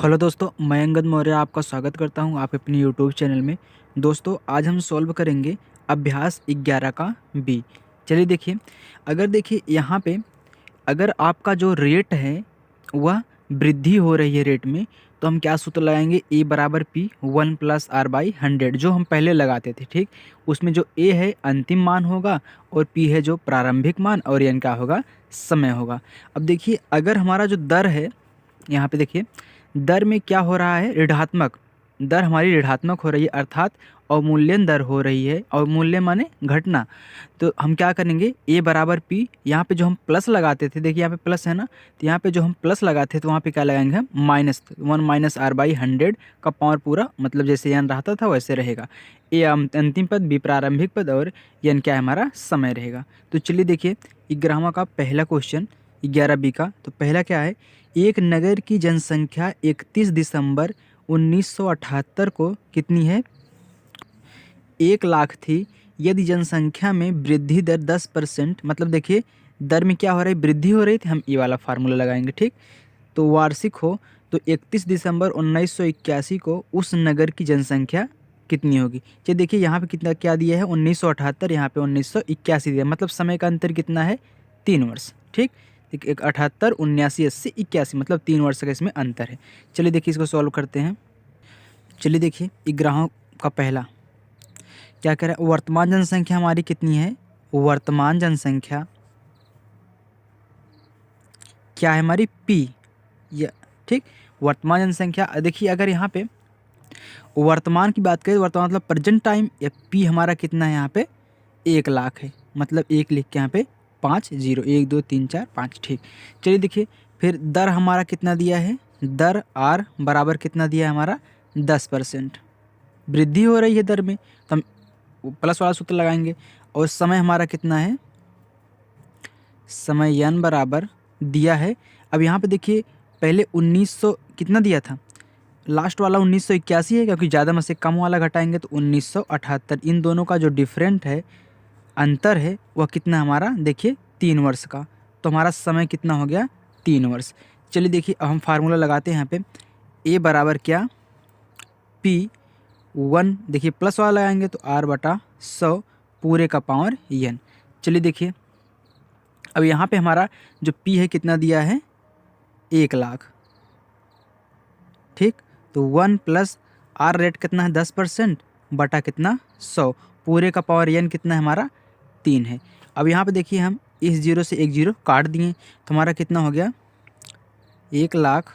Hello दोस्तों, मैं अंगद मौर्य आपका स्वागत करता हूं आप अपने यूट्यूब चैनल में। दोस्तों आज हम सॉल्व करेंगे अभ्यास 11 का बी। चलिए देखिए, अगर देखिए यहाँ पे अगर आपका जो रेट है वह वृद्धि हो रही है रेट में, तो हम क्या सूत्र लगाएंगे, ए बराबर पी 1+r/100 जो हम पहले लगाते थे। ठीक, उसमें जो ए है अंतिम मान होगा और पी है जो प्रारंभिक मान और एन क्या होगा, समय होगा। अब देखिए अगर हमारा जो दर है, यहाँ पे देखिए दर में क्या हो रहा है, ऋणात्मक दर हमारी ऋणात्मक हो रही है, अर्थात अवमूल्यन दर हो रही है। अवमूल्यन माने घटना। तो हम क्या करेंगे, ए बराबर पी, यहाँ पे जो हम प्लस लगाते थे, देखिए यहाँ पे प्लस है ना, तो यहाँ पे जो हम प्लस लगाते थे तो वहाँ पे क्या लगाएंगे हम माइनस, 1-r/100 का पावर पूरा, मतलब जैसे एन रहता था वैसे रहेगा। ए अंतिम पद, बी प्रारंभिक पद और एन क्या है हमारा समय रहेगा। तो चलिए देखिए 11वां का पहला क्वेश्चन 11 बी का। तो पहला क्या है, एक नगर की जनसंख्या 31 दिसंबर 1978 को कितनी है, 1 लाख थी। यदि जनसंख्या में वृद्धि दर 10%, मतलब देखिए दर में क्या हो रहा है, वृद्धि हो रही थी, हम ये वाला फार्मूला लगाएंगे। ठीक, तो वार्षिक हो तो 31 दिसंबर 1981 को उस नगर की जनसंख्या कितनी होगी। चलिए देखिए यहाँ पे कितना क्या दिया है, 1978, यहाँ पे 1981 दिया, मतलब समय का अंतर कितना है, 3 वर्ष। ठीक, एक 78, 79, 80, 81, मतलब 3 वर्ष का इसमें अंतर है। चलिए देखिए इसको सॉल्व करते हैं। चलिए देखिए 11 का पहला क्या कह रहा है, वर्तमान जनसंख्या हमारी कितनी है, वर्तमान जनसंख्या क्या है हमारी, पी। या ठीक, वर्तमान जनसंख्या देखिए अगर यहाँ पे वर्तमान की बात करें, वर्तमान मतलब प्रेजेंट टाइम, या पी हमारा कितना है यहाँ पे 1 लाख है, मतलब 1 लिख के यहाँ पे 5 0, 1 2 3 4 5। ठीक, चलिए देखिए फिर दर हमारा कितना दिया है, दर आर बराबर कितना दिया है हमारा 10%, वृद्धि हो रही है दर में, तो हम प्लस वाला सूत्र लगाएंगे। और समय हमारा कितना है, समय एन बराबर दिया है। अब यहाँ पे देखिए पहले 1900 कितना दिया था, लास्ट वाला 1981 है, क्योंकि ज़्यादा में से कम वाला घटाएंगे तो 1978। इन दोनों का जो डिफरेंट है, अंतर है, वह कितना हमारा देखिए 3 वर्ष का। तो हमारा समय कितना हो गया, 3 वर्ष। चलिए देखिए अब हम फार्मूला लगाते हैं यहाँ पे, ए बराबर क्या, पी 1, देखिए प्लस वाला लगाएंगे तो r/100 पूरे का पावर एन। चलिए देखिए अब यहाँ पे हमारा जो पी है कितना दिया है, 1 लाख। ठीक, तो 1 + आर रेट कितना है 10% बटा कितना 100, पूरे का पावर एन कितना है हमारा 3 है। अब यहाँ पे देखिए हम इस 0 से एक 0 काट दिए, तो हमारा कितना हो गया 1 लाख।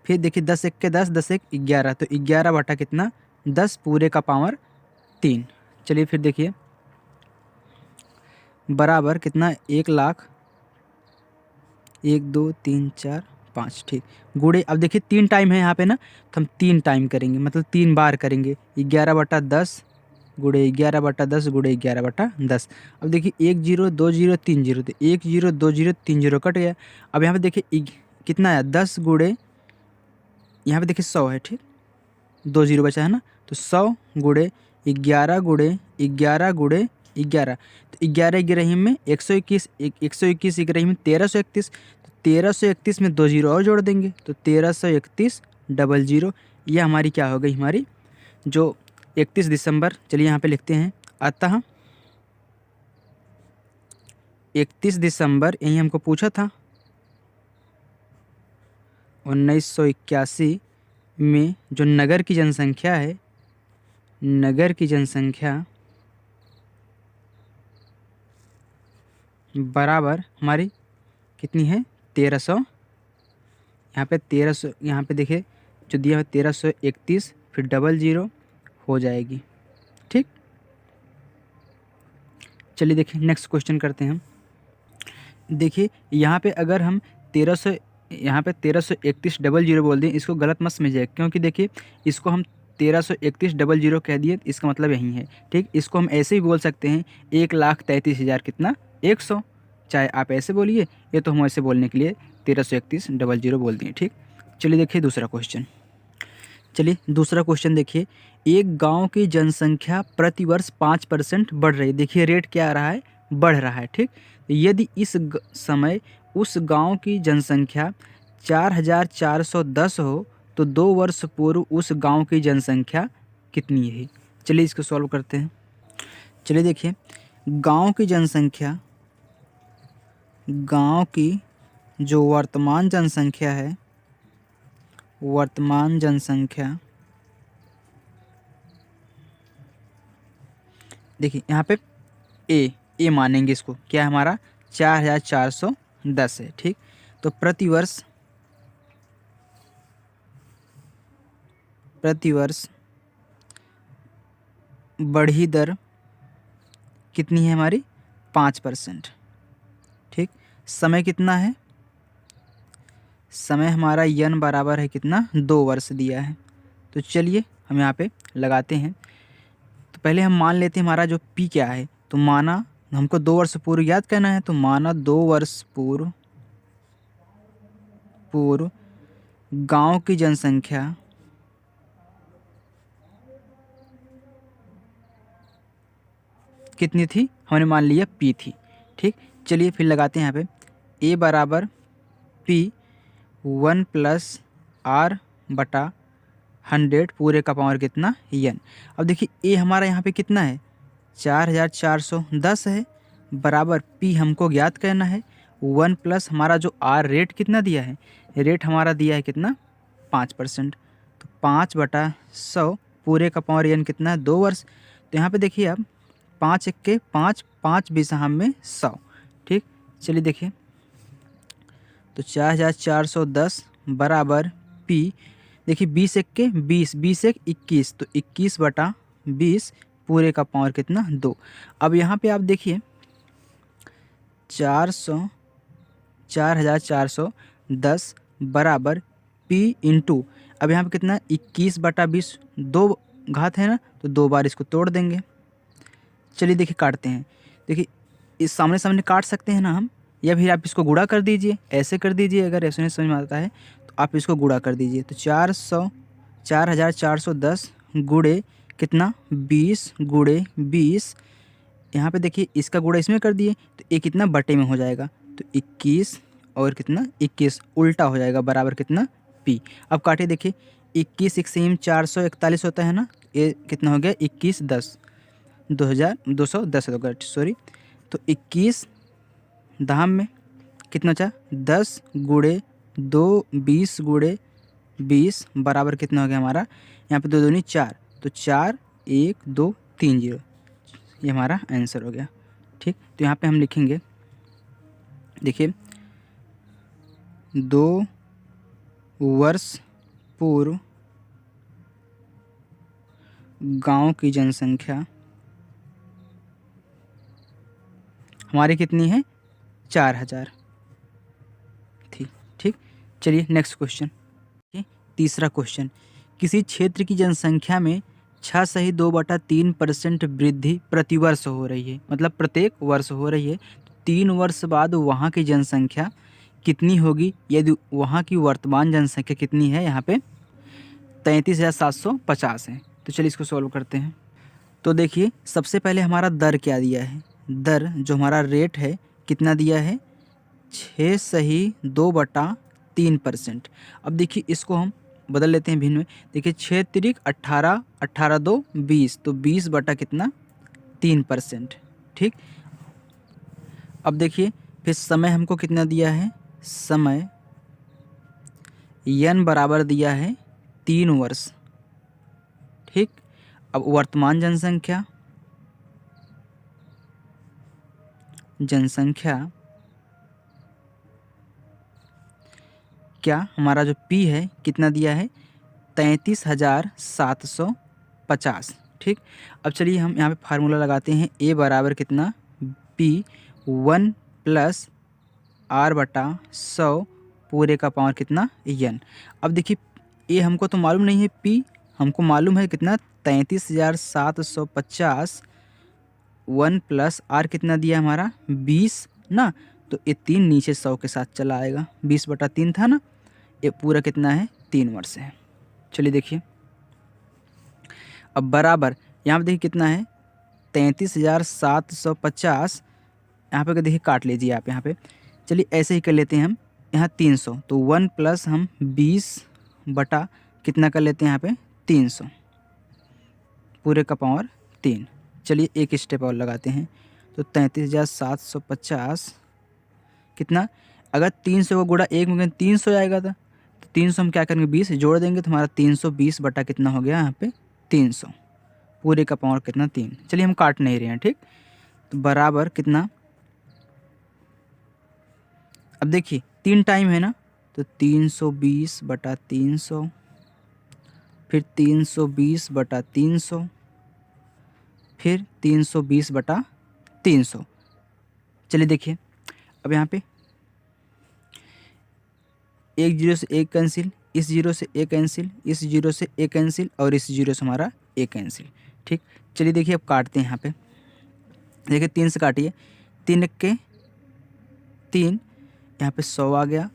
फिर देखिए 10 1 के 10, 10 1 11, तो 11 बटा कितना 10 पूरे का पावर 3। चलिए फिर देखिए बराबर कितना 1 लाख, 1 2 3 4 5। ठीक, गुणे, अब देखिए 3 टाइम है यहाँ पे ना, तो हम 3 टाइम करेंगे, मतलब 3 बार करेंगे, 11/10 गुणे 11/10 गुणे 11/10। अब देखिए 1 0 2 0 3 0, तो 1 0 2 0 3 0 कट गया। अब यहाँ पे देखिए कितना है, 10 गुणे, यहाँ पे देखिए 100 है। ठीक, 2 0 बचा है ना, तो 100 गुणे 11 गुणे 11 गुणे 11, तो 11 गिरही में 121, 121 गिरही में 1331, तो 1331 में 2 0 और जोड़ देंगे, तो 1331 00। ये हमारी क्या हो गई, हमारी जो 31 दिसंबर, चलिए यहाँ पे लिखते हैं, अतः 31 दिसंबर, यही हमको पूछा था 1981 में जो नगर की जनसंख्या है, नगर की जनसंख्या बराबर हमारी कितनी है 1300, यहाँ पे 1300, यहाँ पे देखिए जो दिया है 1331 फिर 00 हो जाएगी। ठीक, चलिए देखिए नेक्स्ट क्वेश्चन करते हैं हम। देखिए यहाँ पे अगर हम 1300, यहाँ पे 1331 00 बोल दें, इसको गलत मत समझिए, क्योंकि देखिए इसको हम 1331 00 कह दिए, इसका मतलब यही है। ठीक, इसको हम ऐसे ही बोल सकते हैं 1,33,000 कितना 100, चाहे आप ऐसे बोलिए, ये तो हम ऐसे बोलने के लिए 1331 00 बोल दिए। ठीक, चलिए देखिए दूसरा क्वेश्चन। चलिए दूसरा क्वेश्चन देखिए, एक गांव की जनसंख्या प्रतिवर्ष 5% बढ़ रही है। देखिए रेट क्या आ रहा है, बढ़ रहा है। ठीक, यदि इस समय उस गांव की जनसंख्या 4,410 हो तो 2 वर्ष पूर्व उस गांव की जनसंख्या कितनी है। चलिए इसको सॉल्व करते हैं। चलिए देखिए, गांव की जनसंख्या, गांव की जो वर्तमान जनसंख्या है, वर्तमान जनसंख्या, देखिए यहाँ पे ए मानेंगे इसको, क्या है हमारा 4410 है। ठीक, तो प्रतिवर्ष बढ़ी दर कितनी है हमारी 5%। ठीक, समय कितना है, समय हमारा यन बराबर है कितना 2 वर्ष दिया है। तो चलिए हम यहाँ पे लगाते हैं। तो पहले हम मान लेते हैं हमारा जो पी क्या है। तो माना हमको 2 वर्ष पूर्व याद करना है, तो माना 2 वर्ष पूर्व गांव की जनसंख्या कितनी थी, हमने मान लिया पी थी। ठीक, चलिए फिर लगाते हैं यहाँ पे ए बराबर पी 1 + R/100 पूरे का पावर कितना यन। अब देखिए ए हमारा यहाँ पे कितना है 4410 है, बराबर पी हमको ज्ञात करना है 1 प्लस हमारा जो आर रेट कितना दिया है, रेट हमारा दिया है कितना 5%। तो 5/100 पूरे का पावर यन कितना है 2 वर्ष। तो यहाँ पे देखिए अब 5 × 1 = 5, 5 बिसाहम में 100। ठीक, चलिए देखिए, तो 4410 बराबर पी, देखिए 20 × 1 = 20, 20 × 1 = 21, तो 21/20 पूरे का पावर कितना 2। अब यहाँ पे आप देखिए 4410 बराबर पी इंटू, अब यहाँ पे कितना 21/20, 2 घात है ना, तो 2 बार इसको तोड़ देंगे। चलिए देखिए काटते हैं। देखिए इस सामने सामने काट सकते हैं ना हम, या फिर आप इसको गुणा कर दीजिए, ऐसे कर दीजिए। अगर ऐसे नहीं समझ में आता है तो आप इसको गुणा कर दीजिए। तो 4410 गुणे कितना 20 × 20, यहाँ पे देखिए इसका गुणा इसमें कर दिए तो ये कितना बटे में हो जाएगा, तो 21 और कितना 21 उल्टा हो जाएगा बराबर कितना पी। अब काटे देखिए 21 × 1 = 441 होता है ना, ये कितना हो गया 2110 2210 होगा, सॉरी। तो 21 दाम में कितना बचा 10 × 2 20 × 20 बराबर कितना हो गया हमारा, यहाँ पे 2 दूनी 4, तो 4 1 2 3 0, ये हमारा आंसर हो गया। ठीक, तो यहाँ पे हम लिखेंगे, देखिए 2 वर्ष पूर्व गांव की जनसंख्या हमारी कितनी है 4000 थी। ठीक, चलिए नेक्स्ट क्वेश्चन। तीसरा क्वेश्चन, किसी क्षेत्र की जनसंख्या में 6.2/3% वृद्धि प्रतिवर्ष हो रही है, मतलब प्रत्येक वर्ष हो रही है। 3 वर्ष बाद वहाँ की जनसंख्या कितनी होगी, यदि वहाँ की वर्तमान जनसंख्या कितनी है, यहाँ पे 33,750 है। तो चलिए इसको सॉल्व करते हैं। तो देखिए सबसे पहले हमारा दर क्या दिया है, दर जो हमारा रेट है कितना दिया है 6.2/3%। अब देखिए इसको हम बदल लेते हैं भिन्न में। देखिए 6 × 18, 18 × 2 20, तो 20 बटा कितना 3%। ठीक, अब देखिए फिर समय हमको कितना दिया है, समय यन बराबर दिया है 3 वर्ष। ठीक, अब वर्तमान जनसंख्या क्या हमारा जो P है कितना दिया है 33,750। ठीक, अब चलिए हम यहाँ पे फार्मूला लगाते हैं, A बराबर कितना P 1 + R/100 पूरे का पावर कितना n। अब देखिए A हमको तो मालूम नहीं है, P हमको मालूम है कितना 33,750, 1 + R कितना दिया हमारा 20 ना, तो ये 3 नीचे 100 के साथ चला आएगा, 20/3 था ना, ये पूरा कितना है 3 वर्ष है। चलिए देखिए अब बराबर यहाँ पे देखिए कितना है 33,750, यहाँ पे देखिए काट लीजिए आप यहाँ पे। चलिए ऐसे ही कर लेते हैं हम, यहाँ 300, तो 1 + हम 20 बटा कितना कर लेते हैं यहाँ पे 300 पूरे का पावर 3। चलिए एक स्टेप और लगाते हैं, तो 33,750 कितना, अगर 300 को गुणा 1 में 300 आएगा था, तो 300 हम क्या करेंगे 20 जोड़ देंगे, तो हमारा 320 बटा कितना हो गया यहाँ पे 300 पूरे का पावर कितना 3। चलिए हम काट नहीं रहे हैं, ठीक। तो बराबर कितना, अब देखिए 3 टाइम है ना, तो 320 बटा 300, फिर 320 बटा 300, फिर 320 बटा 300। चलिए देखिए अब यहाँ पे एक जीरो से एक कैंसिल, इस जीरो से एक कैंसिल, इस जीरो से एक कैंसिल, और इस जीरो से हमारा एक कैंसिल, ठीक। चलिए देखिए अब काटते हैं यहाँ पे, देखिए 3 से काटिए, 3 के 3, यहाँ पे 100 आ गया।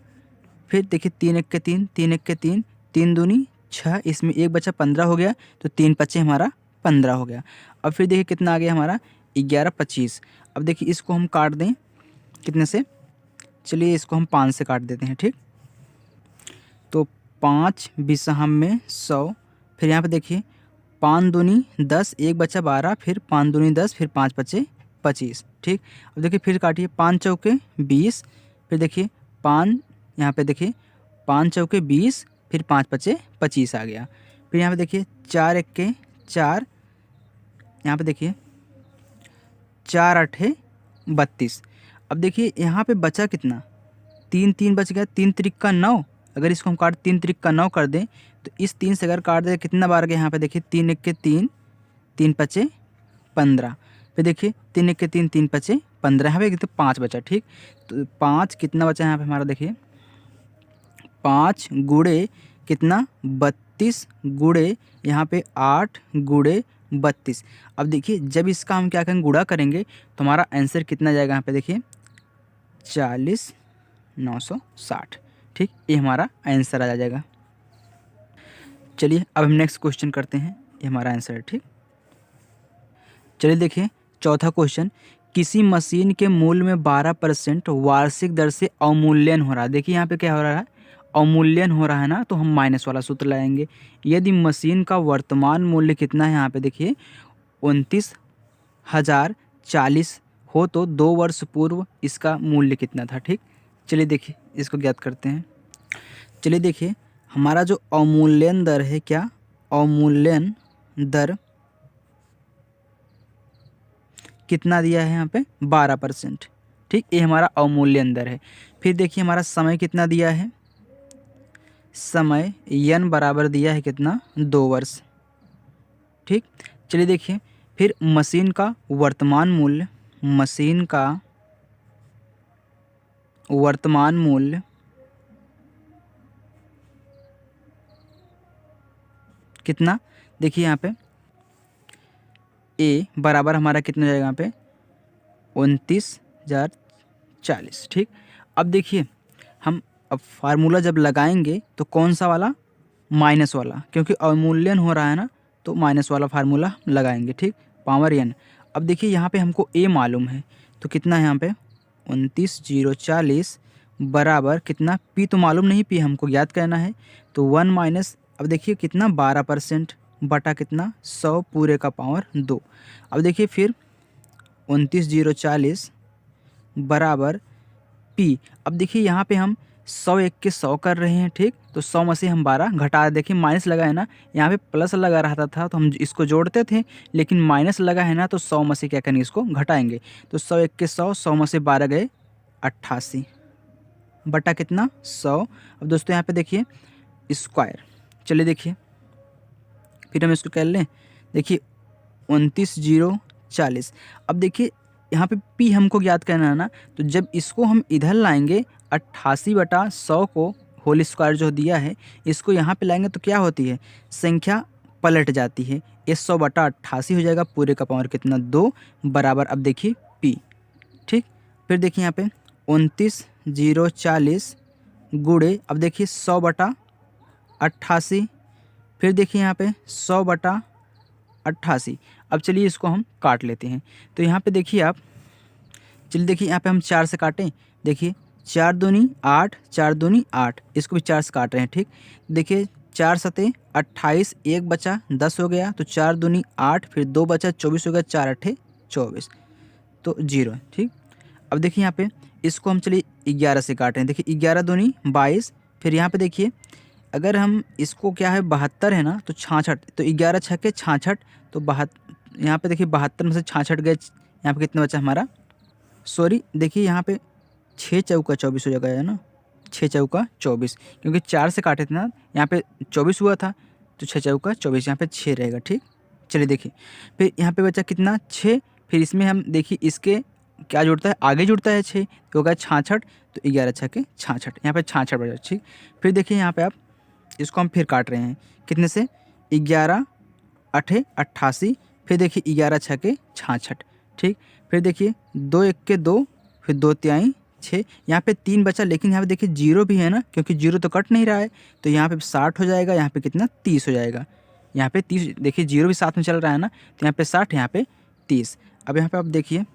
फिर देखिए 3 के 3, 3 के 3, 3 दूनी 6, इसमें एक बचा 15 हो गया, तो 3 पच्चे हमारा 15 हो गया। अब फिर देखिए कितना आ गया हमारा 11 25। अब देखिए इसको हम काट दें कितने से, चलिए इसको हम 5 से काट देते हैं, ठीक। तो 5 बिसहम में 100, फिर यहाँ पे देखिए 5 दूनी 10, एक बचा 12, फिर 5 दूनी 10, फिर 5 पच्चे 25, ठीक। अब देखिए फिर काटिए, 5 चौके 20, फिर देखिए 5, यहाँ पे देखिए 5 चौके 20, फिर 5 पच्चे 25 आ गया। फिर यहाँ पे देखिए 4 1 4, यहाँ पे देखिए 4 8 32। अब देखिए यहाँ पे बचा कितना, 3 3 बच गया, 3 त्रिक का 9, अगर इसको हम काट 3 त्रिक का 9 कर दें, तो इस 3 से अगर काट दें कितना बार गया, यहाँ पे देखिए 3 1 3, 3 पच्चे 15, फिर देखिए 3 1 3, 3 पच्चे 15, यहाँ पे तो 5 बचा, ठीक। तो 5 कितना बचा यहाँ पे हमारा, देखिए 5 गुड़े कितना 32 गुड़े यहाँ पे 8 गुड़े 32। अब देखिए जब इसका हम क्या करेंगे गुणा करेंगे, तो हमारा आंसर कितना जाएगा यहाँ पे देखिए 40,960, ठीक। ये हमारा आंसर आ जाएगा। चलिए अब हम नेक्स्ट क्वेश्चन करते हैं, ये हमारा आंसर है, ठीक। चलिए देखिए चौथा क्वेश्चन, किसी मशीन के मूल्य में 12% वार्षिक दर से अवमूल्यन हो रहा है। देखिए यहाँ पे क्या हो रहा है, अवमूल्यन हो रहा है ना, तो हम माइनस वाला सूत्र लाएंगे। यदि मशीन का वर्तमान मूल्य कितना है, यहाँ पे देखिए 29,040 हो, तो 2 वर्ष पूर्व इसका मूल्य कितना था, ठीक। चलिए देखिए इसको ज्ञात करते हैं। चलिए देखिए हमारा जो अवमूल्यन दर है, क्या अवमूल्यन दर कितना दिया है यहाँ पे 12%, ठीक। ये हमारा अवमूल्यन दर है। फिर देखिए हमारा समय कितना दिया है, समय n बराबर दिया है कितना 2 वर्ष, ठीक। चलिए देखिए फिर मशीन का वर्तमान मूल्य, मशीन का वर्तमान मूल्य कितना, देखिए यहाँ पे ए बराबर हमारा कितना जाएगा यहाँ पे 29,040, ठीक। अब देखिए हम अब फार्मूला जब लगाएंगे तो कौन सा वाला, माइनस वाला, क्योंकि अवमूल्यन हो रहा है ना, तो माइनस वाला फार्मूला लगाएंगे, ठीक। Power n। अब देखिए यहाँ पे हमको a मालूम है, तो कितना है यहाँ पे 29,040 बराबर कितना, p तो मालूम नहीं, p हमको याद करना है, तो 1 माइनस, अब देखिए कितना 12% बटा कितना 100 पूरे का पावर 2। अब देखिए फिर 29,040 बराबर p। अब देखिए यहाँ पे हम 100 1 के 100 कर रहे हैं, ठीक। तो 100 में से हम 12 घटा, देखिए माइनस लगा है ना, यहाँ पे प्लस लगा रहता था तो हम इसको जोड़ते थे, लेकिन माइनस लगा है ना, तो 100 में से क्या करेंगे इसको घटाएंगे, तो 100 1 के 100, 100 में से 12 गए 88 बटा कितना 100। अब दोस्तों यहाँ पे देखिए स्क्वायर, चलिए देखिए फिर हम इसको कर लें, देखिए 29,040। अब देखिए यहाँ पे p हमको याद करना है ना, तो जब इसको हम इधर लाएंगे 88 बटा 100 को होल स्क्वायर जो दिया है, इसको यहाँ पे लाएंगे तो क्या होती है, संख्या पलट जाती है, ये 100 बटा 88 हो जाएगा पूरे का पावर कितना 2 बराबर, अब देखिए p, ठीक। फिर देखिए यहाँ पे 29,040 गुणे, अब देखिए 100 बटा 88, फिर देखिए यहाँ पे 100 बटा 88। अब चलिए इसको हम काट लेते हैं, तो यहाँ पे देखिए आप, चलिए देखिए यहाँ पे हम 4 से काटें, देखिए 4 दूनी 8, 4 दूनी 8, इसको भी 4 से काट रहे हैं, ठीक। देखिए 4 सते 28, एक बचा 10 हो गया, तो 4 दूनी 8, फिर 2 बचा 24 हो गया, 4 अट्ठे 24, तो 0। ठीक, अब देखिए यहाँ पे इसको हम चलिए 11 से काट रहे हैं। देखिए 11 दूनी 22, फिर यहाँ पे देखिए अगर हम इसको क्या है 72 है ना, तो 66, तो 11 छक्के 66, तो यहाँ पे देखिए 72 में से 66 गए, यहाँ पे कितना बचा हमारा, सॉरी देखिए यहाँ पे 6 चौका 24 हो जाएगा है ना, 6 चौका 24, क्योंकि 4 से काटे थे ना, यहाँ पे 24 हुआ था, तो 6 चौका 24, यहाँ पे 6 रहेगा। ठीक, चलिए देखिए फिर यहाँ पे बचा कितना 6, फिर इसमें हम देखिए इसके क्या जुड़ता है, आगे जुड़ता है 6, तो होगा 66, तो 11 छक्के 66, यहाँ पे 66 बचा। ठीक, फिर देखिए यहाँ पे आप इसको हम फिर काट रहे हैं कितने से, 11 अठे 88, फिर देखिए 11 छक्के 66। ठीक, फिर देखिए 2 एक के 2, फिर 2 तिहाई 6, यहाँ पे 3 बचा, लेकिन यहाँ पे देखिए 0 भी है ना, क्योंकि 0 तो कट नहीं रहा है, तो यहाँ पे 60 हो जाएगा, यहाँ पे कितना 30 हो जाएगा, यहाँ पे 30, देखिए 0 भी साथ में चल रहा है ना, तो यहाँ पे 60, यहाँ पे 30। अब यहाँ पे आप देखिए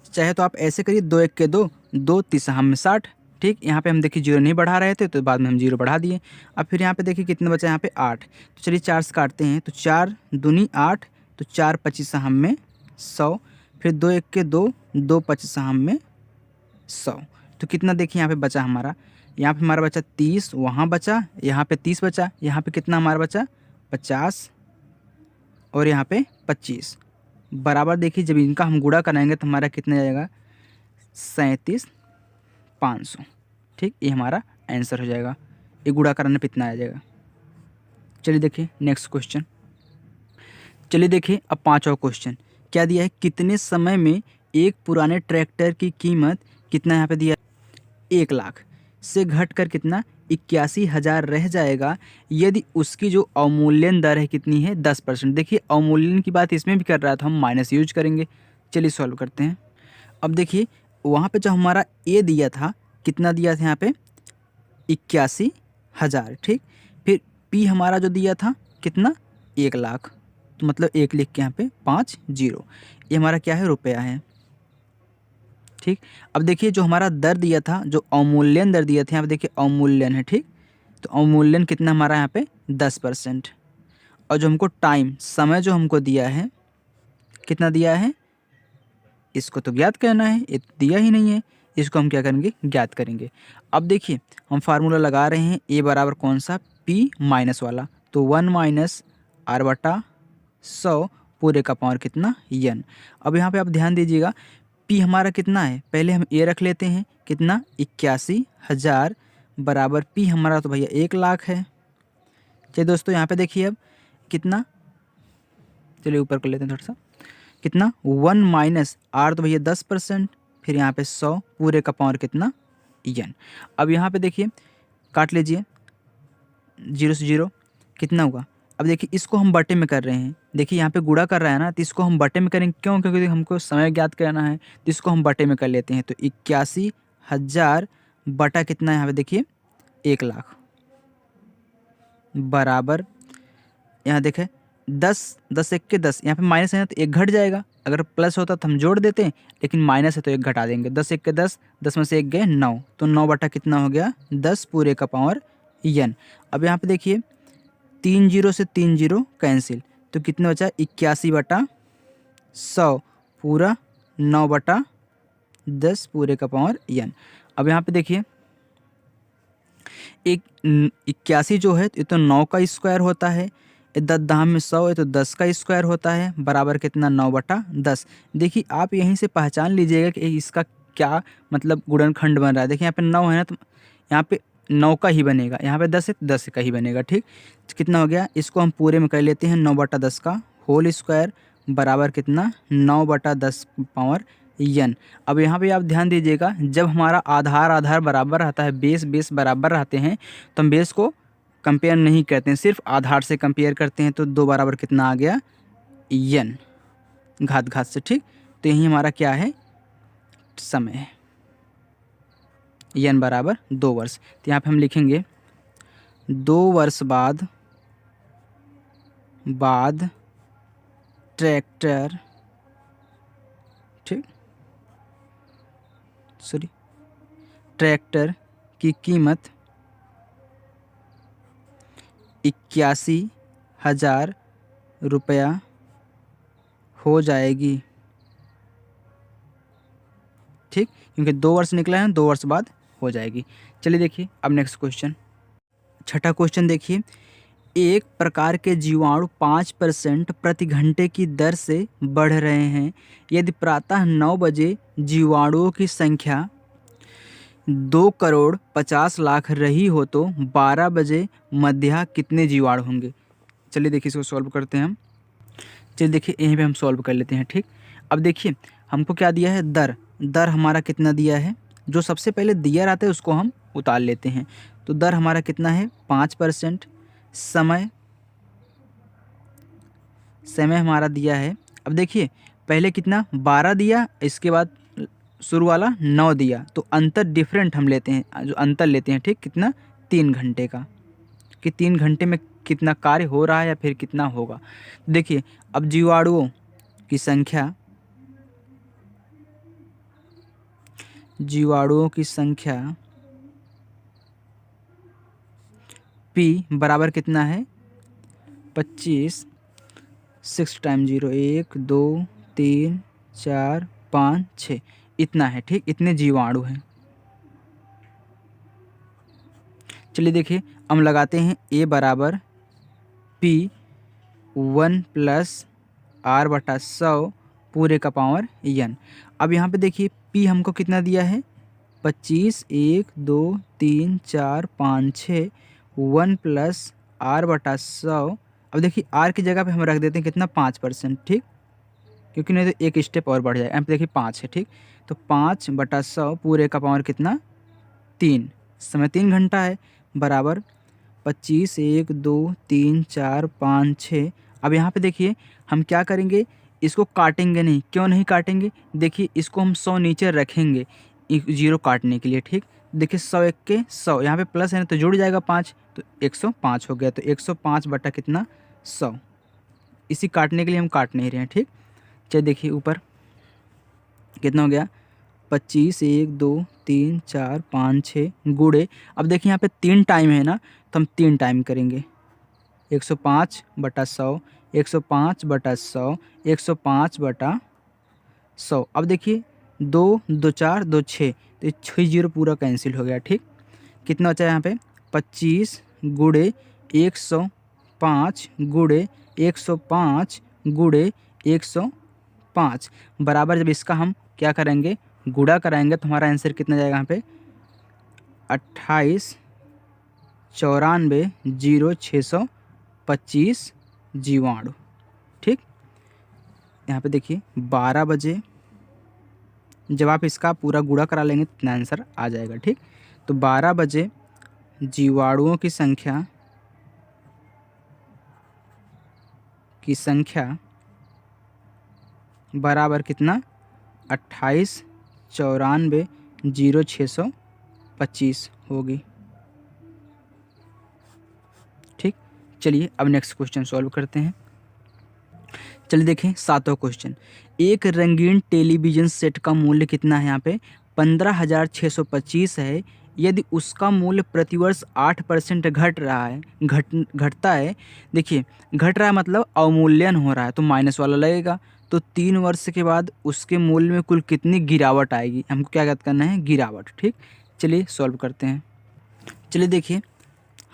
चाहे तो आप ऐसे करिए, 2 एक के 2, 2 तीसरा हम 60। ठीक, यहाँ पे हम देखिए 0 नहीं बढ़ा रहे थे, तो बाद में हम 0 बढ़ा दिए। अब फिर यहाँ पे देखिए कितना बचा, यहाँ पे 8, तो चलिए 4 से काटते हैं, तो 4 दूनी 8, तो 4 25 हम में 100, फिर 2 एक के 2, 2 25 हम में 100, तो कितना देखिए यहाँ पे बचा हमारा, यहाँ पे हमारा बचा 30, वहाँ बचा, यहाँ पे 30 बचा, यहाँ पे कितना हमारा बचा 50, और यहाँ पे 25 बराबर। देखिए जब इनका हम गुणा कराएंगे तो हमारा कितना जाएगा, 37,500। ठीक, ये हमारा आंसर हो जाएगा, ये गुणा कराने पे इतना आ जाएगा। चलिए देखिए नेक्स्ट क्वेश्चन। चलिए देखिए अब 5वां क्वेश्चन क्या दिया है, कितने समय में एक पुराने ट्रैक्टर की कीमत कितना यहाँ पे दिया, 1 लाख से घटकर कितना 81,000 रह जाएगा यदि उसकी जो अवमूल्यन दर है कितनी है 10%। देखिए अवमूल्यन की बात इसमें भी कर रहा था, हम माइनस यूज करेंगे। चलिए सॉल्व करते हैं। अब देखिए वहाँ पे जो हमारा ए दिया था, कितना दिया था यहाँ पे 81,000। ठीक, फिर पी हमारा जो दिया था कितना 1 लाख, तो मतलब 1 लिख के यहाँ पे 5 0, ये हमारा क्या है रुपया है। ठीक, अब देखिए जो हमारा दर दिया था, जो अवमूल्यन दर दिया था, यहाँ पे देखिए अवमूल्यन है। ठीक, तो अवमूल्यन कितना हमारा यहाँ पे 10%, और जो हमको टाइम समय जो हमको दिया है कितना दिया है, इसको तो ज्ञात करना है, ये तो दिया ही नहीं है, इसको हम क्या करेंगे ज्ञात करेंगे। अब देखिए हम फार्मूला लगा रहे हैं, ए बराबर कौन सा, पी माइनस वाला, तो 1 माइनस आर बटा 100 पूरे का पावर कितना एन। अब यहाँ पे आप ध्यान दीजिएगा पी हमारा कितना है, पहले हम ए रख लेते हैं, कितना 81,000 बराबर पी हमारा तो भैया 1 लाख है। चलिए दोस्तों यहाँ पे देखिए अब कितना, चलिए ऊपर कर लेते हैं थोड़ा सा, कितना 1 माइनस आर तो भैया 10%, फिर यहाँ पे 100 पूरे का पावर कितना एन। अब यहाँ पे देखिए काट लीजिए 0 से 0 कितना हुआ। अब देखिए इसको हम बटे में कर रहे हैं, देखिए यहाँ पे गुणा कर रहा है ना, तो इसको हम बटे में करेंगे, क्यों, क्योंकि हमको समय ज्ञात करना है, तो इसको हम बटे में कर लेते हैं। तो 81,000 बटा कितना यहाँ पे देखिए 1 लाख बराबर, यहाँ देखें 10 10 एक के 10, यहाँ पे माइनस है ना तो 1 घट जाएगा, अगर प्लस होता तो हम जोड़ देते हैं, लेकिन माइनस है तो 1 घटा देंगे। 10 एक के 10, 10 में से 1 गए 9, तो 9 बटा कितना हो गया 10 पूरे का पावर एन। अब यहाँ पे देखिए 3 0 से 3 0 कैंसिल, तो कितना बचा 81 बटा 100 पूरा 9 बटा 10 पूरे का पावर एन। अब यहाँ पे देखिए एक 81 जो है ये तो 9 का स्क्वायर होता है, 10 दाम में 100 है तो 10 का स्क्वायर होता है, बराबर कितना 9 बटा 10। देखिए आप यहीं से पहचान लीजिएगा कि इसका क्या मतलब गुणनखंड बन रहा है। देखिए यहाँ पे 9 है ना, तो यहाँ पे 9 का ही बनेगा, यहाँ पे 10 है तो 10 का ही बनेगा। ठीक, कितना हो गया, इसको हम पूरे में कर लेते हैं, 9 बटा 10 का होल स्क्वायर बराबर कितना 9 बटा 10 पावर एन। अब यहाँ पे आप ध्यान दीजिएगा जब हमारा आधार बराबर रहता है, बेस बराबर रहते हैं, तो हम बेस को कंपेयर नहीं करते हैं, सिर्फ आधार से कंपेयर करते हैं। तो 2 बराबर कितना आ गया एन घात से। ठीक, तो यही हमारा क्या है समय है, एन बराबर 2 वर्ष। तो यहाँ पे हम लिखेंगे 2 वर्ष बाद ट्रैक्टर, ठीक सॉरी ट्रैक्टर की कीमत 81,000 रुपया हो जाएगी। ठीक, क्योंकि 2 वर्ष निकला है, 2 वर्ष बाद हो जाएगी। चलिए देखिए अब नेक्स्ट क्वेश्चन, छठा क्वेश्चन देखिए, एक प्रकार के जीवाणु 5% प्रति घंटे की दर से बढ़ रहे हैं। यदि प्रातः 9 बजे जीवाणुओं की संख्या 2,50,00,000 रही हो तो 12 बजे मध्याह्न कितने जीवाणु होंगे। चलिए देखिए इसको सॉल्व करते हैं हम। चलिए देखिए यहीं पे हम सॉल्व कर लेते हैं। ठीक, अब देखिए हमको क्या दिया है, दर हमारा कितना दिया है, जो सबसे पहले दिया रहता है उसको हम उतार लेते हैं। तो दर हमारा कितना है 5%। समय हमारा दिया है, अब देखिए पहले कितना 12 दिया, इसके बाद शुरू वाला 9 दिया, तो अंतर डिफरेंट हम लेते हैं, जो अंतर लेते हैं ठीक कितना 3 घंटे का, कि 3 घंटे में कितना कार्य हो रहा है या फिर कितना होगा। देखिए अब जीवाणुओं की संख्या P बराबर कितना है 25, 6 टाइम 0, 1 2 3 4 5 6 इतना है। ठीक, इतने जीवाणु हैं। चलिए देखिए हम लगाते हैं A बराबर P 1 + R/100 पूरे का पावर n। अब यहाँ पे देखिए P हमको कितना दिया है 25, 1 2 3 4 5 6, 1 + R/100। अब देखिए R की जगह पे हम रख देते हैं कितना 5%। ठीक, क्योंकि नहीं तो एक स्टेप और बढ़ जाएगा। यहाँ पे देखिए 5 है। ठीक, तो 5/100 पूरे का पावर कितना 3, समय 3 घंटा है, बराबर 25, 1 2 3 4 5 6। अब यहाँ पे देखिए हम क्या करेंगे, इसको काटेंगे नहीं। क्यों नहीं काटेंगे, देखिए इसको हम 100 नीचे रखेंगे 0 काटने के लिए। ठीक, देखिए 100 1 के 100, यहाँ पे प्लस है ना तो जुड़ जाएगा 5, तो 105 हो गया। तो 105 बटा कितना 100, इसी काटने के लिए हम काट नहीं रहे हैं। ठीक, चलिए देखिए ऊपर कितना हो गया 25, 1 2 3 4 5 6 गुड़े। अब देखिए यहाँ पे 3 टाइम है ना, तो हम 3 टाइम करेंगे 105 बटा 100, 105 बटा 100, 105 बटा 100। अब देखिए 2 2 4 2 6, तो 6 0 पूरा कैंसिल हो गया। ठीक, कितना बचा यहाँ पे 25 गुड़े 105 गुड़े 105 गुड़े 105 बराबर, जब इसका हम क्या करेंगे गुणा कराएंगे तो हमारा आंसर कितना जाएगा यहाँ पे 28,94,0625 जीवाणु। ठीक, यहाँ पे देखिए 12 बजे जब आप इसका पूरा गुणा करा लेंगे तो इतना आंसर आ जाएगा। ठीक, तो 12 बजे जीवाणुओं की संख्या बराबर कितना 28,94,0625 होगी। ठीक, चलिए अब नेक्स्ट क्वेश्चन सॉल्व करते हैं। चलिए देखें 7वां क्वेश्चन, एक रंगीन टेलीविज़न सेट का मूल्य कितना है, यहाँ पे 15,625 है। यदि उसका मूल्य प्रतिवर्ष 8% घटता है, देखिए घट रहा है मतलब अवमूल्यन हो रहा है, तो माइनस वाला लगेगा। तो 3 वर्ष के बाद उसके मूल्य में कुल कितनी गिरावट आएगी, हमको क्या ज्ञात करना है गिरावट। ठीक, चलिए सॉल्व करते हैं। चलिए देखिए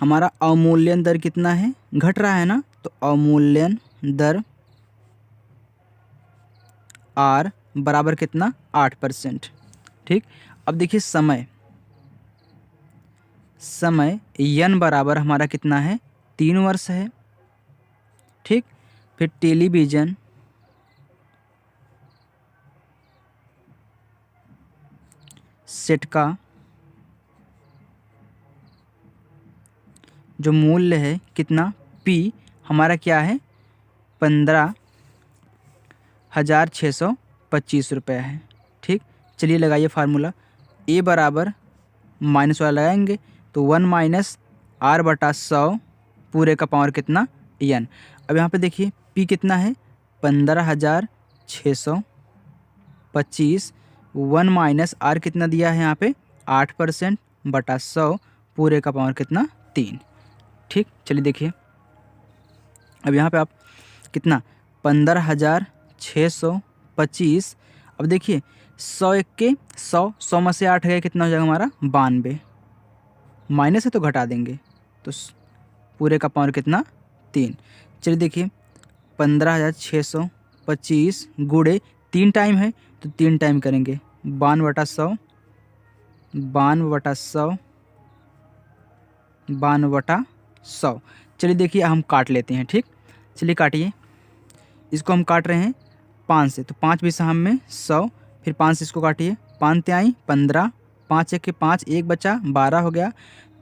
हमारा अवमूल्यन दर कितना है, घट रहा है ना, तो अवमूल्यन दर R बराबर कितना 8%। ठीक, अब देखिए समय n बराबर हमारा कितना है 3 वर्ष है। ठीक, फिर टेलीविज़न सेट का जो मूल्य है कितना P हमारा क्या है 15,625 रुपये है। ठीक, चलिए लगाइए फार्मूला, A बराबर माइनस वाला लगाएंगे तो 1 - R/100 पूरे का पावर कितना n। अब यहाँ पे देखिए P कितना है 15,625, 1 - R कितना दिया है यहाँ पे 8% बटा 100 पूरे का पावर कितना 3। ठीक, चलिए देखिए अब यहाँ पे आप कितना 15,625। अब देखिए 100 एक के 100 में से 8 गए, कितना हो जाएगा हमारा 92। माइनस है तो घटा देंगे, तो पूरे का पावर कितना 3। चलिए देखिए 15,625 गुणे 3 टाइम है तो 3 टाइम करेंगे 92/100, 92/100, 92/100। चलिए देखिए हम काट लेते हैं, ठीक। चलिए काटिए, इसको हम काट रहे हैं 5 से, तो 5 भी हम में 100, फिर 5 से इसको काटिए, 5 त्याई 15, 5 एक के 5, 1 बचा 12 हो गया,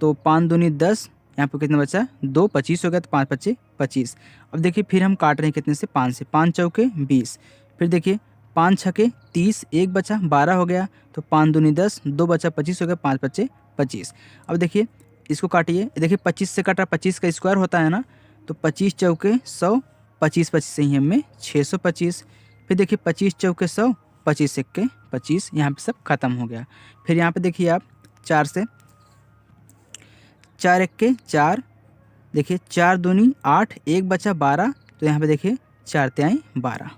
तो 5 दूनी 10, यहाँ पे कितना बचा 2, 25 हो गया, तो 5 पच्चे 25। अब देखिए फिर हम काट रहे हैं कितने से 5 से, 5 चौके 20, फिर देखिए 5 छके 30, 1 बचा 12 हो गया, तो 5 दूनी 10, 2 बचा 25 हो गया, 5 पच्चे 25। अब देखिए इसको काटिए, देखिए 25 से काटा, 25 का स्क्वायर होता है ना, तो 25 चौके 100, 25 25 से ही हमें 625। फिर देखिए 25 चौके 100, 25 एक के 25, यहाँ पे सब खत्म हो गया। फिर यहाँ पे देखिए आप 4 से, 4 एक के 4, देखिए 4 दूनी 8, 1 बचा 12, तो यहाँ पे देखिए 4 त्याई 12।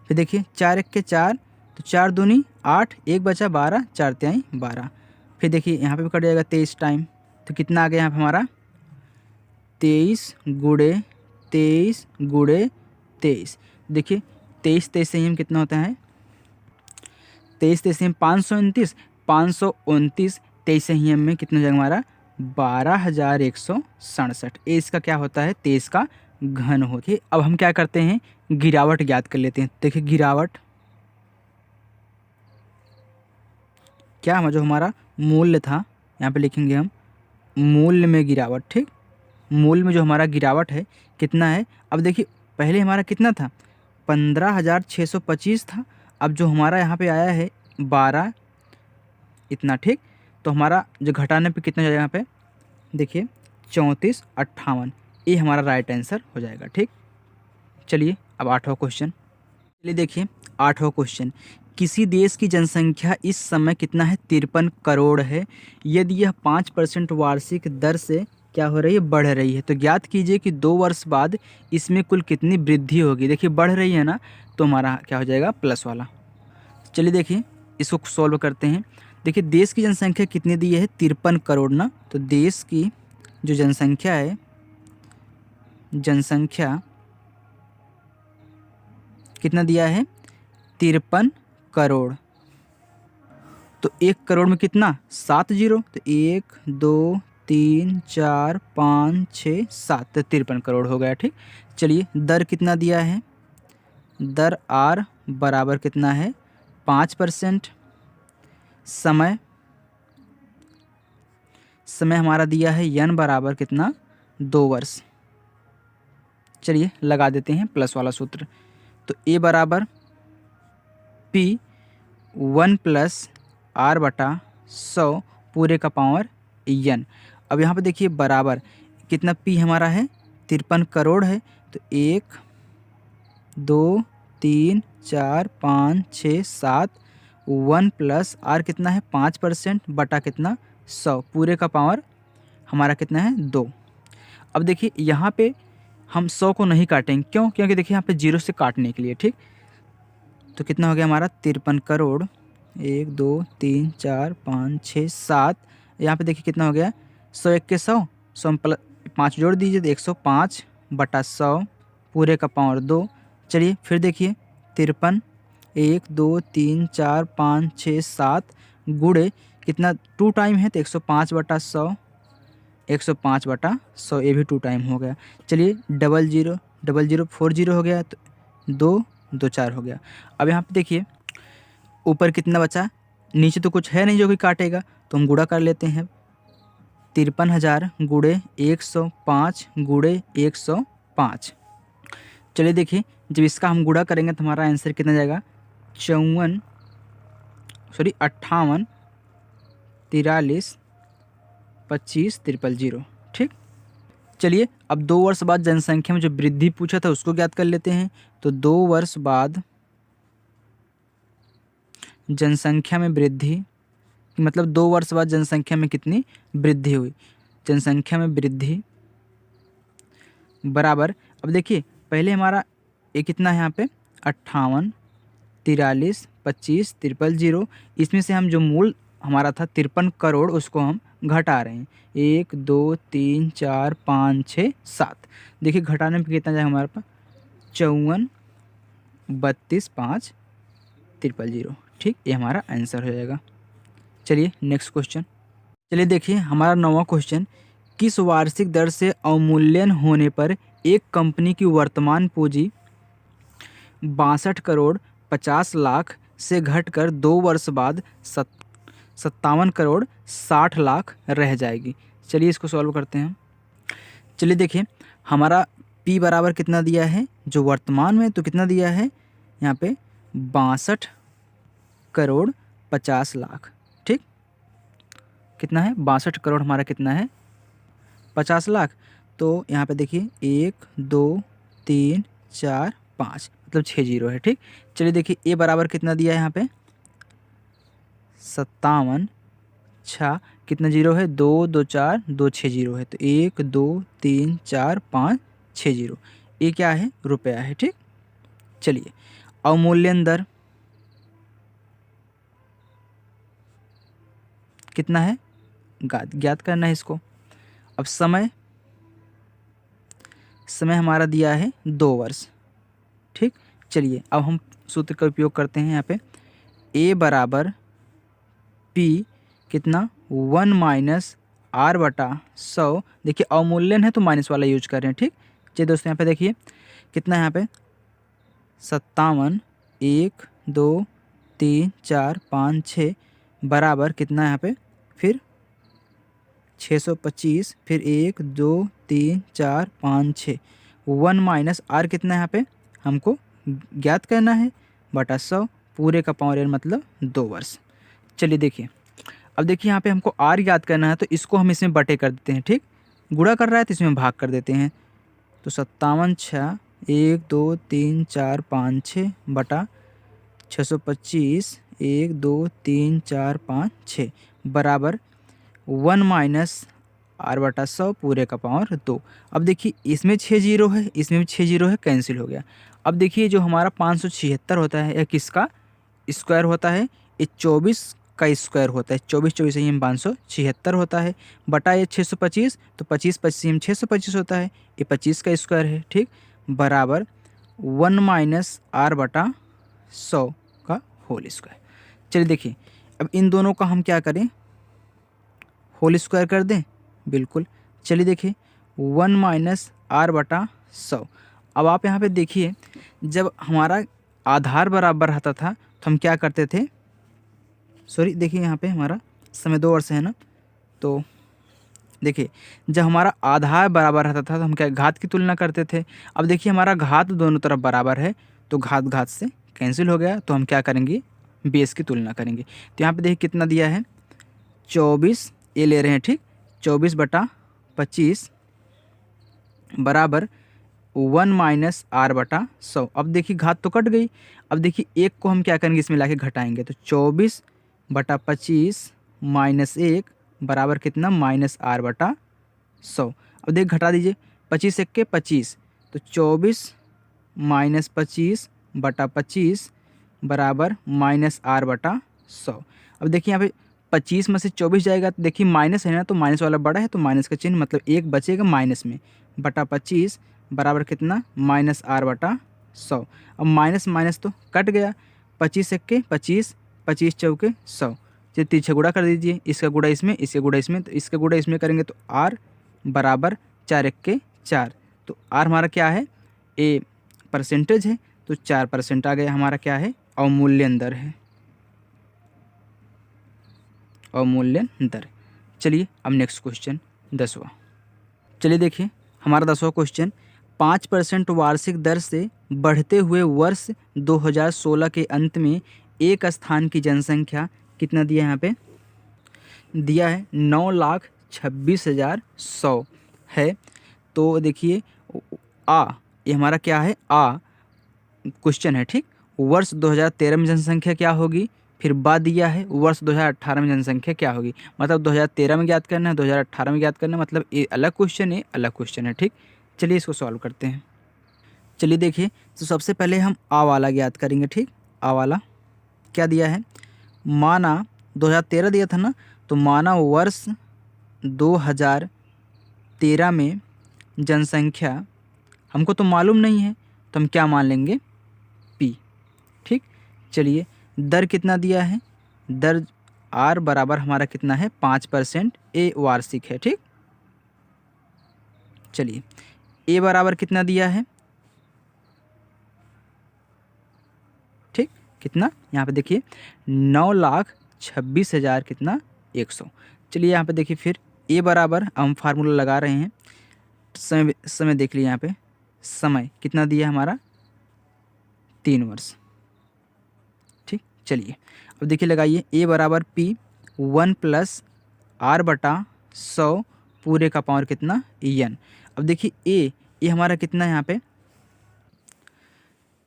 फिर देखिए 4 एक के 4, तो 4 दूनी 8, 1 बचा 12, 4 त्याई 12। फिर देखिए यहाँ पे भी कट जाएगा 23 टाइम, तो कितना आ गया यहाँ पे हमारा 23 गुणे 23 गुणे 23। देखिए 23 23 से ही हम कितना होता है 23 23 से हम 529, 529 23 से ही हमें कितना हो जाएगा हमारा 12,167। ये इसका क्या होता है 23 का घन होती है। अब हम क्या करते हैं गिरावट ज्ञात कर लेते हैं। देखिए गिरावट क्या जो हमारा मूल्य था, यहाँ पे लिखेंगे हम मूल्य में गिरावट, ठीक। मूल्य में जो हमारा गिरावट है कितना है, अब देखिए पहले हमारा कितना था 15,625 था, अब जो हमारा यहाँ पे आया है 12 इतना, ठीक। तो हमारा जो घटाने पे कितना हो जाएगा यहाँ पे देखिए 3458, ये हमारा राइट आंसर हो जाएगा, ठीक। चलिए अब 8वां क्वेश्चन, चलिए देखिए 8वां क्वेश्चन, किसी देश की जनसंख्या इस समय कितना है 53 करोड़ है, यदि यह 5% वार्षिक दर से क्या हो रही है बढ़ रही है, तो ज्ञात कीजिए कि 2 वर्ष बाद इसमें कुल कितनी वृद्धि होगी। देखिए बढ़ रही है ना, तो हमारा क्या हो जाएगा प्लस वाला। चलिए देखिए इसको सॉल्व करते हैं। देखिए देश की जनसंख्या कितनी दी है 53 करोड़ ना, तो देश की जो जनसंख्या है, जनसंख्या कितना दिया है 53 करोड़, तो 1 करोड़ में कितना 7 जीरो, तो 1 2 3 4 5 6 7, तो 53 करोड़ हो गया, ठीक। चलिए दर कितना दिया है, दर आर बराबर कितना है 5%। समय हमारा दिया है n बराबर कितना 2 वर्ष। चलिए लगा देते हैं प्लस वाला सूत्र, तो a बराबर P 1 + R/100 पूरे का पावर n। अब यहाँ पे देखिए बराबर कितना P हमारा है 53 करोड़ है, तो 1 2 3 4 5 6 7, 1 + R कितना है 5% बटा कितना 100 पूरे का पावर हमारा कितना है 2। अब देखिए यहाँ पे हम 100 को नहीं काटेंगे, क्यों, क्योंकि देखिए यहाँ पे 0 से काटने के लिए, ठीक। तो कितना हो गया हमारा 53 करोड़, 1 2 3 4 5 6 7, यहाँ पे देखिए कितना हो गया 100 एक के 100, 100 + 5 जोड़ दीजिए तो 105 बटा 100 पूरे का पावर 2। चलिए फिर देखिए 53 1 2 3 4 5 6 7 गुणे कितना 2 टाइम है, तो 105 बटा 100, 105 बटा 100, ये भी 2 टाइम हो गया। चलिए 00 00 40 हो गया, तो 2 2 4 हो गया। अब यहाँ पे देखिए ऊपर कितना बचा, नीचे तो कुछ है नहीं जो कि काटेगा, तो हम गुणा कर लेते हैं 53,000 गुणे 105 गुणे 105। चलिए देखिए जब इसका हम गुणा करेंगे तो हमारा आंसर कितना जाएगा 58 43 25 000, ठीक। चलिए अब 2 वर्ष बाद जनसंख्या में जो वृद्धि पूछा था उसको ज्ञात कर लेते हैं। तो 2 वर्ष बाद जनसंख्या में वृद्धि, मतलब 2 वर्ष बाद जनसंख्या में कितनी वृद्धि हुई, जनसंख्या में वृद्धि बराबर, अब देखिए पहले हमारा ये कितना है यहाँ पे 58, 43, 25, 000, इसमें से हम जो मूल हमारा था 53 करोड़ उसको हम घटा रहे हैं। 1 2 3 4 5 6 7। देखिए घटाने में कितना जाएगा हमारे पास 54, 32, 5, 000। ठीक, ये हमारा आंसर हो जाएगा। चलिए नेक्स्ट क्वेश्चन। चलिए देखिए हमारा 9वां क्वेश्चन, किस वार्षिक दर से अवमूल्यन होने पर एक कंपनी की वर्तमान पूंजी 62 करोड़ 50 लाख से घटकर 2 वर्ष बाद 57 करोड़ 60 लाख रह जाएगी। चलिए इसको सॉल्व करते हैं। चलिए देखिए हमारा P बराबर कितना दिया है जो वर्तमान में, तो कितना दिया है यहाँ पे 62 करोड़ 50 लाख। ठीक, कितना है 62 करोड़ हमारा कितना है 50 लाख। तो यहाँ पे देखिए 1 2 3 4 5 मतलब 6 जीरो है। ठीक, चलिए देखिए ए बराबर कितना दिया है यहाँ पे 57, 6 कितना जीरो है 2 2 4 2 6 जीरो है, तो 1 2 3 4 5 6 जीरो, ये क्या है रुपया है। ठीक, चलिए अवमूल्यन दर कितना है ज्ञात करना है इसको। अब समय हमारा दिया है 2 वर्ष। ठीक, चलिए अब हम सूत्र का उपयोग करते हैं यहाँ पे A बराबर P कितना 1 माइनस R बटा 100। देखिए अवमूल्यन है तो माइनस वाला यूज कर रहे हैं। ठीक, चलिए दोस्तों यहाँ पे देखिए कितना है यहाँ पे 57, 1 2 3 4 5 6 बराबर कितना है यहाँ पे फिर 625, फिर 1 2 3 4 5 6, 1 माइनस R कितना है यहाँ पे हमको ज्ञात करना है बटा 100 पूरे का पावर n मतलब 2 वर्ष। चलिए देखिए अब देखिए यहाँ पे हमको R याद करना है तो इसको हम इसमें बटे कर देते हैं। ठीक, गुणा कर रहा है तो इसमें भाग कर देते हैं, तो 57 6 1 2 3 4 5 6 बटा 625 1 2 3 4 5 6 बराबर 1 माइनस R बटा 100 पूरे का पावर 2। अब देखिए इसमें 6 जीरो है, इसमें भी 6 जीरो है, कैंसिल हो गया। अब देखिए जो हमारा 576 होता है यह किसका स्क्वायर होता है, ये 24 का स्क्वायर होता है। 24 24 में 576 होता है बटा ये 625, तो 25 25 में 625 होता है, ये 25 का स्क्वायर है। ठीक, बराबर 1 माइनस R बटा 100 का होल स्क्वायर। चलिए देखिए अब इन दोनों का हम क्या करें होल स्क्वायर कर दें, बिल्कुल। चलिए देखिए 1 माइनस R बटा 100। अब आप यहाँ पे देखिए जब हमारा आधार बराबर रहता था तो हम क्या करते थे, सॉरी देखिए यहाँ पे हमारा समय 2 वर्ष है ना, तो देखिए जब हमारा आधार बराबर रहता था तो हम क्या घात की तुलना करते थे। अब देखिए हमारा घात दोनों तरफ बराबर है तो घात घात से कैंसिल हो गया, तो हम क्या करेंगे बेस की तुलना करेंगे। तो यहाँ पे देखिए कितना दिया है 24, ये ले रहे हैं। ठीक, 24 बटा 25 बराबर 1 माइनस R बटा 100। अब देखिए घात तो कट गई, अब देखिए एक को हम क्या करेंगे इसमें लाके घटाएंगे, तो 24 बटा 25 माइनस 1 बराबर कितना माइनस R बटा 100। अब देख घटा दीजिए 25 1 के 25, तो 24 माइनस 25 बटा 25 बराबर माइनस R बटा 100। अब देखिए यहाँ पे 25 में से 24 जाएगा तो देखिए माइनस है ना, तो माइनस वाला बड़ा है तो माइनस का चिन्ह मतलब एक बचेगा माइनस में, बटा 25 बराबर कितना माइनस R बटा 100। अब माइनस माइनस तो कट गया, 25 1 के 25, 25 चौके 100। चलिए तीछे गुणा कर दीजिए, इसका गुणा इसमें, इसका गुणा इसमें, तो इसका गुणा इसमें करेंगे तो R बराबर 4 1 के 4, तो R हमारा क्या है ए परसेंटेज है, तो 4% आ गया हमारा क्या है अवमूल्यन दर है, अवमूल्यन दर। चलिए अब नेक्स्ट क्वेश्चन 10वां। चलिए देखिए हमारा 10वां क्वेश्चन 5% वार्षिक दर से बढ़ते हुए वर्ष 2016 के अंत में एक स्थान की जनसंख्या कितना दिया है, यहाँ पे दिया है 9,26,100 है। तो देखिए ये हमारा क्या है क्वेश्चन है। ठीक, वर्ष 2013 में जनसंख्या क्या होगी, फिर बाद दिया है वर्ष 2018 में जनसंख्या क्या होगी, मतलब 2013 में ज्ञात करना है, 2018 में ज्ञात करना है, मतलब ये अलग क्वेश्चन है, अलग क्वेश्चन है। ठीक, चलिए इसको सॉल्व करते हैं। चलिए देखिए, तो सबसे पहले हम आ वाला ज्ञात करेंगे। ठीक, आ वाला क्या दिया है, माना 2013 दिया था ना, तो माना वर्ष 2013 में जनसंख्या, हमको तो मालूम नहीं है तो हम क्या मान लेंगे, पी। ठीक, चलिए दर कितना दिया है, दर आर बराबर हमारा कितना है 5%, ए वार्षिक है। ठीक, चलिए ए बराबर कितना दिया है, ठीक, कितना यहाँ पे देखिए 9,26,000 कितना 100। चलिए यहाँ पे देखिए फिर ए बराबर हम फार्मूला लगा रहे हैं, समय समय देख लीजिए यहाँ पे, समय कितना दिया हमारा 3 वर्ष। ठीक, चलिए अब देखिए लगाइए, ए बराबर पी 1 + r/100 पूरे का पावर कितना एन। अब देखिए ए हमारा कितना है यहाँ पे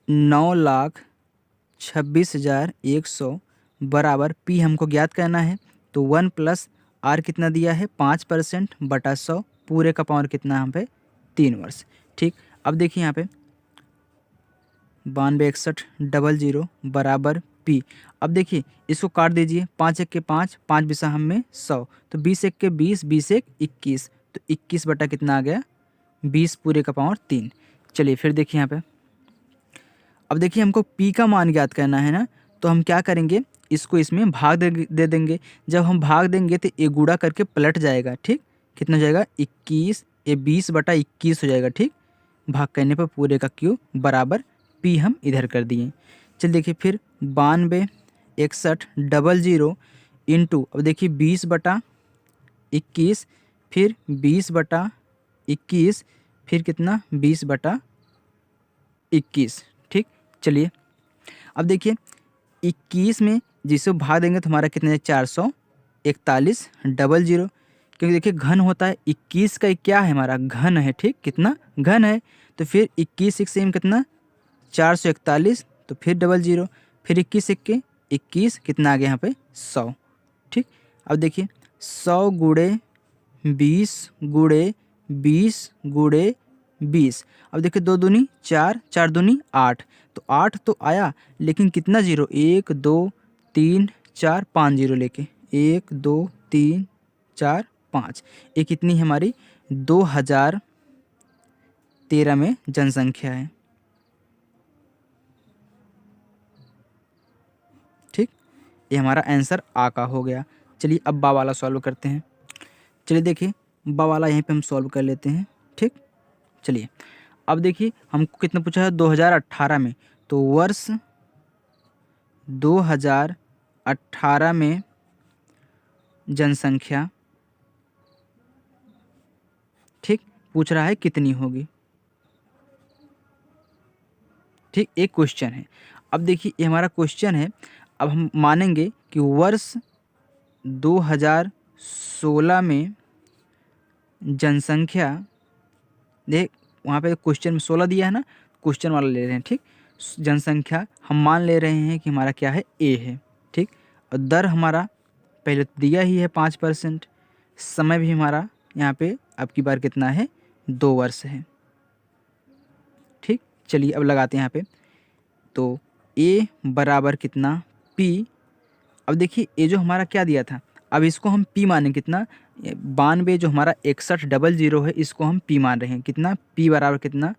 9,26,100 बराबर पी हमको ज्ञात करना है, तो 1 + r कितना दिया है 5% बटा 100 पूरे का पावर कितना यहाँ पे 3 वर्ष। ठीक, अब देखिए यहाँ पे 92,61,00 बराबर पी। अब देखिए इसको काट दीजिए, 5 × 1 = 5, 5 बिसा हम में 100, तो 20 × 1 = 20, 20 × 1 = 21, तो 21 बटा कितना आ गया 20 पूरे का पावर 3। चलिए फिर देखिए यहाँ पे, अब देखिए हमको पी का मान ज्ञात करना है ना, तो हम क्या करेंगे, इसको इसमें भाग दे देंगे। जब हम भाग देंगे तो ये गुणा करके पलट जाएगा। ठीक, कितना हो जाएगा 21, ये 20/21 हो जाएगा। ठीक, भाग करने पर पूरे का क्यू बराबर पी हम इधर कर दिए। चल देखिए फिर 92,61,00 इंटू, अब देखिए 20/21, फिर 20/21, फिर कितना 20/21। ठीक, चलिए अब देखिए 21 में जिसे भाग देंगे तो हमारा कितना है 441,00, क्योंकि देखिए घन होता है, 21 का क्या है हमारा घन है। ठीक, कितना घन है, तो फिर 21 से हम कितना 441, तो फिर 00, फिर 21 × 1 = 21, कितना आ गया यहाँ पे 100। ठीक, अब देखिए 100 × 20 × 20 × 20, अब देखिए 2 दूनी 4, 4 दूनी 8, तो 8 तो आया, लेकिन कितना जीरो 1 2 3 4 5 जीरो लेके 1 2 3 4 5, ये कितनी है हमारी 2013 में जनसंख्या है। ठीक, ये हमारा आंसर आ का हो गया। चलिए अब बा वाला सॉल्व करते हैं। चलिए देखिए बा वाला यहीं पे हम सॉल्व कर लेते हैं। ठीक, चलिए अब देखिए हमको कितना पूछा है 2018 में, तो वर्ष 2018 में जनसंख्या, ठीक, पूछ रहा है कितनी होगी। ठीक, एक क्वेश्चन है। अब देखिए ये हमारा क्वेश्चन है, अब हम मानेंगे कि वर्ष 2016 में जनसंख्या, देख वहाँ पे क्वेश्चन में 16 दिया है ना, क्वेश्चन वाला ले रहे हैं। ठीक, जनसंख्या हम मान ले रहे हैं कि हमारा क्या है ए है। ठीक, और दर हमारा पहले तो दिया ही है 5%, समय भी हमारा यहाँ पे अब की बार कितना है 2 वर्ष है। ठीक, चलिए अब लगाते हैं यहाँ पे, तो ए बराबर कितना पी। अब देखिए ये जो हमारा क्या दिया था, अब इसको हम पी माने कितना 92, जो हमारा 61,00 है, इसको हम पी मान रहे हैं। कितना पी बराबर कितना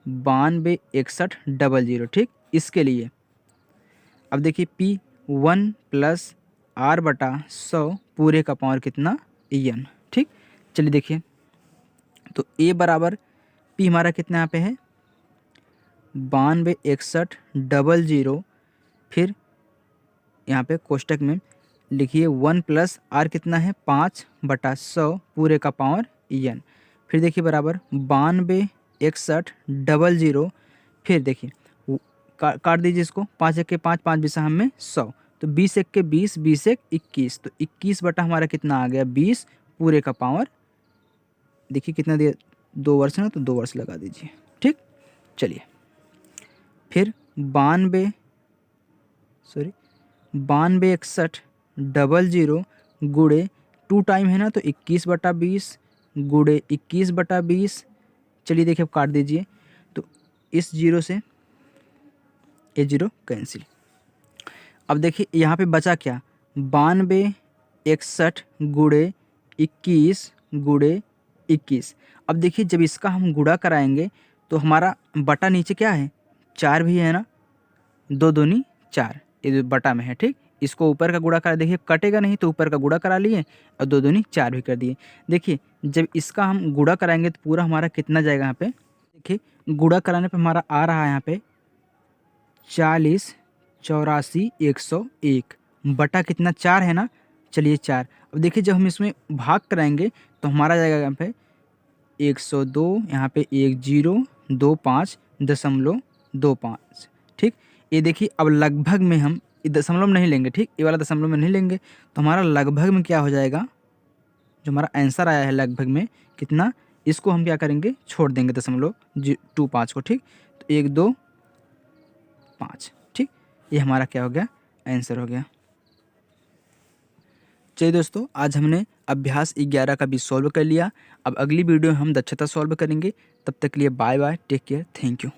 92,61,00। ठीक, इसके लिए अब देखिए पी 1 + r/100 पूरे का पावर कितना एन। ठीक, चलिए देखिए, तो ए बराबर पी हमारा कितना यहाँ पे है 92,61,00, फिर यहाँ पे कोष्टक में लिखिए 1 + r कितना है 5/100 पूरे का पावर एन, फिर देखिए बराबर 92,61,00, फिर देखिए काट दीजिए इसको, 5 × 1 = 5, 5 बिसा हम में 100, तो 20 × 1 = 20, 20 × 1 = 21, तो 21 बटा हमारा कितना आ गया 20 पूरे का पावर, देखिए कितना दिया 2 वर्ष है ना, तो 2 वर्ष लगा दीजिए। ठीक, चलिए फिर 92,61,00 गुड़े 2 टाइम है ना, तो 21/20 गुड़े 21/20। चलिए देखिए अब काट दीजिए, तो इस जीरो से ये जीरो कैंसिल। अब देखिए यहाँ पे बचा क्या, 92 61 गुणे 21 गुणे 21। अब देखिए जब इसका हम गुणा कराएंगे तो हमारा बटा नीचे क्या है, 4 भी है ना, 2 दूनी 4, ये जो बटा में है। ठीक, इसको ऊपर का गुणा करा, देखिए कटेगा नहीं तो ऊपर का गुणा करा लिए और 2 दूनी 4 भी कर दिए। देखिए जब इसका हम गुणा कराएंगे तो पूरा हमारा कितना जाएगा यहाँ पे, देखिए गुणा कराने पे हमारा आ रहा है यहाँ पे 40 84 101 बटा कितना, 4 है ना, चलिए 4। अब देखिए जब हम इसमें भाग कराएंगे तो हमारा जाएगा यहाँ पे 102, यहाँ पे 1025.25। ठीक, ये देखिए अब लगभग में हम ये दशमलव नहीं लेंगे। ठीक, ये वाला दशमलव में नहीं लेंगे तो हमारा लगभग में क्या हो जाएगा, जो हमारा आंसर आया है लगभग में कितना, इसको हम क्या करेंगे, छोड़ देंगे दशमलव 25 को। ठीक, तो 1 2 5। ठीक, ये हमारा क्या हो गया, आंसर हो गया। चलिए दोस्तों, आज हमने अभ्यास 11 का भी सॉल्व कर लिया। अब अगली वीडियो में हम दक्षता सॉल्व करेंगे। तब तक के लिए bye bye, take care, thank you.